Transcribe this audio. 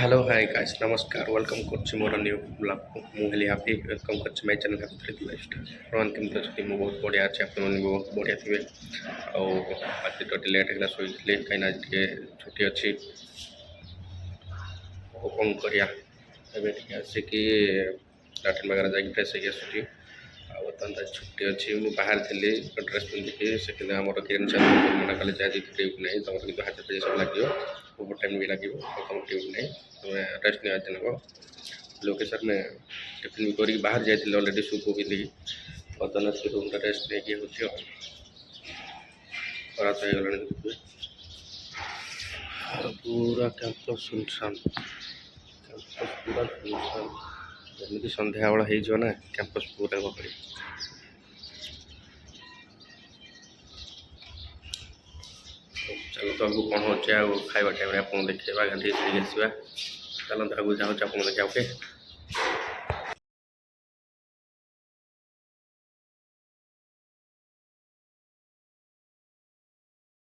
hello hi guys नमस्कार welcome करछि more new blog को मुहली हैप्पी वेलकम करछि my channel happy three lifestyle प्रणाम केमते अछि मु बहुत बढ़िया अछि अपन मन बहुत बढ़िया थिबे आज तो लेट हैला सोइले काइना के छुट्टी अछि ओ कोन करिया एबे ठीक अछि कि लाटिन वगैरह जाके फ्रेश हो आसुछि आ बर्तमान छुट्टी अच्छी मुझे बाहर थी ड्रेस पिंधिकी से आम किरण सर मना कले आज ट्रिप नहीं तुम कि हाथ पेज सब लगे ओवर टाइम भी लगे तुम ट्रिप नहीं तुम्हें रेस्ट नहीं आज नब लोकेशन में टिफिन भी करी बाहर जाइए अलरेडी सुप पिंधिकी बर्तमान से रूम रेस्ट नहीं हो रात हो गलानी देखिए पूरा कैंपस सुनसान कैंपस पूरा सुनसान जमी सन्ध्या बेल हो कैंपस पूरा गहली चलो तो आगे कौन हो खाଇବା टाइम आप देखा गाधी आसवा चलते आगे जाऊँ आप देखा ओके